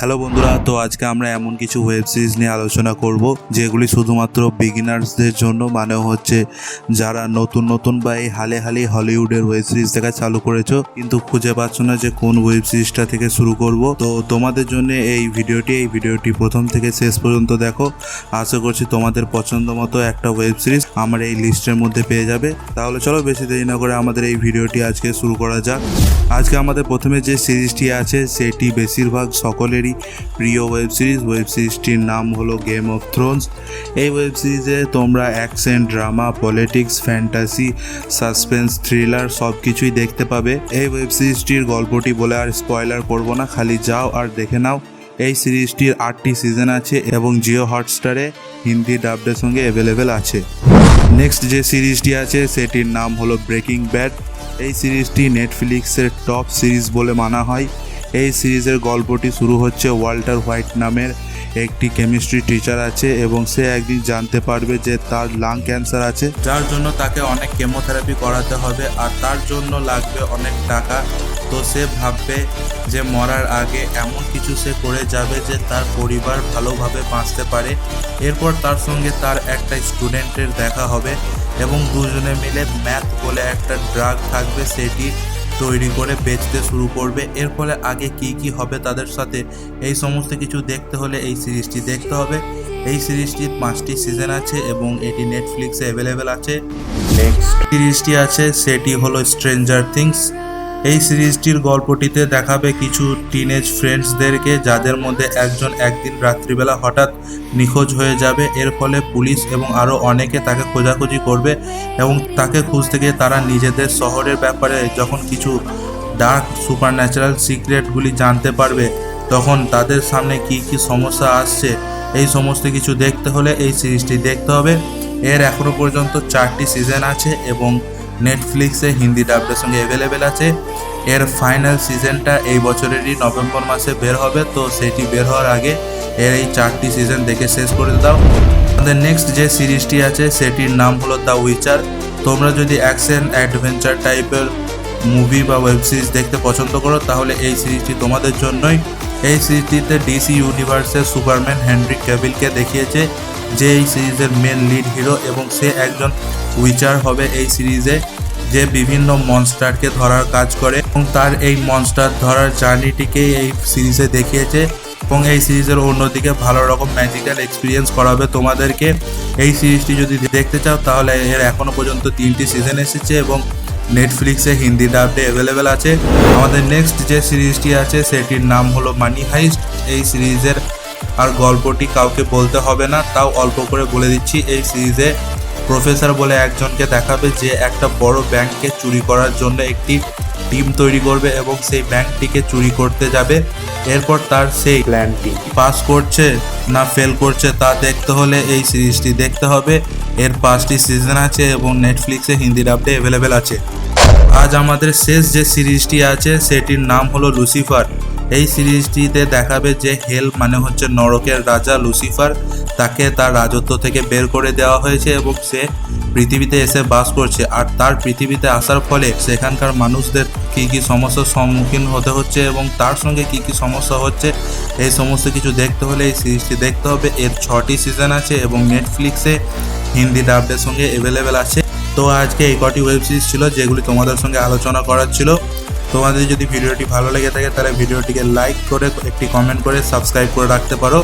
Hello বন্ধুরা, তো আজকে আমরা এমন কিছু ওয়েব সিরিজ নিয়ে আলোচনা করব যেগুলি শুধুমাত্র বিগিনার্সদের জন্য, মানে হচ্ছে যারা নতুন বা এই হালে হলিউডের ওয়েব সিরিজ দেখা চালু করেছো কিন্তু খুঁজে পাচ্ছ না যে কোন ওয়েব সিরিজটা থেকে শুরু করব। তো তোমাদের জন্য এই ভিডিওটি প্রথম থেকে শেষ পর্যন্ত দেখো। আশা করছি তোমাদের পছন্দ মতো একটা ওয়েব সিরিজ আমার এই লিস্টের মধ্যে পেয়ে যাবে। তাহলে চলো বেশি দেরি না করে আমাদের এই ভিডিওটি আজকে শুরু করা যাক। আজকে আমাদের প্রথমে যে সিরিজটি আছে সেটি বেশিরভাগ সকলেরই প্রিয় ওয়েব সিরিজটির নাম হলো গেম অফ থ্রোনস। এই ওয়েব সিরিজে তোমরা action, drama, politics, fantasy, suspense, thriller সব কিছুই দেখতে পাবে। এই ওয়েব সিরিজটির গল্পটি বলে আর স্পয়লার করব না, খালি যাও আর দেখে নাও। এই সিরিজটির 8টি সিজন আছে এবং জিও হটস্টারে হিন্দি ডাবডের সঙ্গে অ্যাভেলেবেল আছে। নেক্সট যে সিরিজটি আছে সেটির নাম হলো ব্রেকিং ব্যাড। এই সিরিজটি নেটফ্লিক্সের টপ সিরিজ বলে মানা হয়। এই সিরিজের গল্পটি শুরু হচ্ছে ওয়াল্টার হোয়াইট নামের একটি কেমিস্ট্রি টিচার আছে এবং সে একদিন জানতে পারবে যে তার লাং ক্যান্সার আছে, যার জন্য তাকে অনেক কেমোথেরাপি করাতে হবে আর তার জন্য লাগবে অনেক টাকা। তো সে ভাববে যে মরার আগে এমন কিছু সে করে যাবে যে তার পরিবার ভালোভাবে বাঁচতে পারে। এরপর তার সঙ্গে তার একটা স্টুডেন্টের দেখা হবে এবং দুজনে মিলে ম্যাথ বলে একটা ড্রাগ থাকবে, সেটি তৈরি করে বেচতে শুরু করবে। এর ফলে আগে কি হবে তাদের সাথে, এই সমস্ত কিছু দেখতে হলে এই সিরিজটি দেখতে হবে। এই সিরিজটির 5টি সিজন আছে এবং এটি নেটফ্লিক্সে অ্যাভেলেবেল আছে। নেক্সট সিরিজটি আছে সেটি হলো স্ট্রেঞ্জার থিংস। এই সিরিজটির গল্পটিতে দেখাবে কিছু টিনেজ ফ্রেন্ডসদেরকে, যাদের মধ্যে একজন একদিন রাত্রিবেলা হঠাৎ নিখোঁজ হয়ে যাবে। এর ফলে পুলিশ এবং আরও অনেকে তাকে খোঁজাখুঁজি করবে এবং তাকে খুঁজতে গিয়ে তারা নিজেদের শহরের ব্যাপারে যখন কিছু ডার্ক সুপারন্যাচারাল সিক্রেটগুলি জানতে পারবে, তখন তাদের সামনে কি সমস্যা আসছে, এই সমস্ত কিছু দেখতে হলে এই সিরিজটি দেখতে হবে। এর এখনও পর্যন্ত 4টি সিজন আছে এবং নেটফ্লিক্সে হিন্দি ডাবডের সঙ্গে অ্যাভেলেবেল আছে। এর ফাইনাল সিজনটা এই বছরেরই নভেম্বর মাসে বের হবে, তো সেটি বের হওয়ার আগে এর এই 4টি সিজন দেখে শেষ করে দাও। আমাদের নেক্সট যে সিরিজটি আছে সেটির নাম হলো দ্য উইচার। তোমরা যদি অ্যাকশন অ্যাডভেঞ্চার টাইপের মুভি বা ওয়েব সিরিজ দেখতে পছন্দ করো তাহলে এই সিরিজটি তোমাদের জন্যই। এই সিরিজটিতে ডিসি ইউনিভার্সের সুপারম্যান হেনরি ক্যাভিলকে দেখিয়েছে, যে এই সিরিজের মেন লিড হিরো এবং সে একজন উইচার হবে এই সিরিজে, যে বিভিন্ন মনস্টারকে ধরার কাজ করে এবং তার এই মনস্টার ধরার জার্নিটিকেই এই সিরিজে দেখিয়েছে এবং এই সিরিজের অন্যদিকে ভালো রকম ম্যাজিক্যাল এক্সপিরিয়েন্স করাবে তোমাদেরকে। এই সিরিজটি যদি দেখতে চাও তাহলে এর এখনও পর্যন্ত 3টি সিজন এসেছে এবং নেটফ্লিক্সে হিন্দি ডাবডে অ্যাভেলেবেল আছে। আমাদের নেক্সট যে সিরিজটি আছে সেটির নাম হলো মানি হাইস্ট। এই সিরিজের আর গল্পটি কাউকে বলতে হবে না, তাও অল্প করে বলে দিচ্ছি। এই সিরিজে প্রফেসর বলে একজনকে দেখাবে যে একটা বড় ব্যাংককে চুরি করার জন্য একটি টিম তৈরি করবে এবং সেই ব্যাংকটিকে চুরি করতে যাবে। এরপর তার সেই প্ল্যানটি পাস করছে না ফেল করছে তা দেখতে হলে এই সিরিজটি দেখতে হবে। এর 5টি সিজন আছে এবং নেটফ্লিক্সে হিন্দি ডাবডে অ্যাভেলেবেল আছে। আজ আমাদের শেষ যে সিরিজটি আছে সেটির নাম হলো লুসিফার। এই সিরিজটিতে দেখাবে যে হেল মানে হচ্ছে নরকের রাজা লুসিফার, তাকে তার রাজত্ব থেকে বের করে দেওয়া হয়েছে এবং সে পৃথিবীতে এসে বাস করছে। আর তার পৃথিবীতে আসার ফলে সেখানকার মানুষদের কি সমস্যার সম্মুখীন হতে হচ্ছে এবং তার সঙ্গে কি সমস্যা হচ্ছে, এই সমস্ত কিছু দেখতে হলে এই সিরিজটি দেখতে হবে। এর 6টি সিজন আছে এবং নেটফ্লিক্সে হিন্দি ডাবডের সঙ্গে অ্যাভেলেবেল আছে। তো আজকে এই কটি ওয়েব সিরিজ ছিল যেগুলি তোমাদের সঙ্গে আলোচনা করার ছিল। তোমাদের যদি ভিডিওটি ভালো লেগে থাকে তাহলে ভিডিওটিকে লাইক করে একটি কমেন্ট করে সাবস্ক্রাইব করে রাখতে পারো।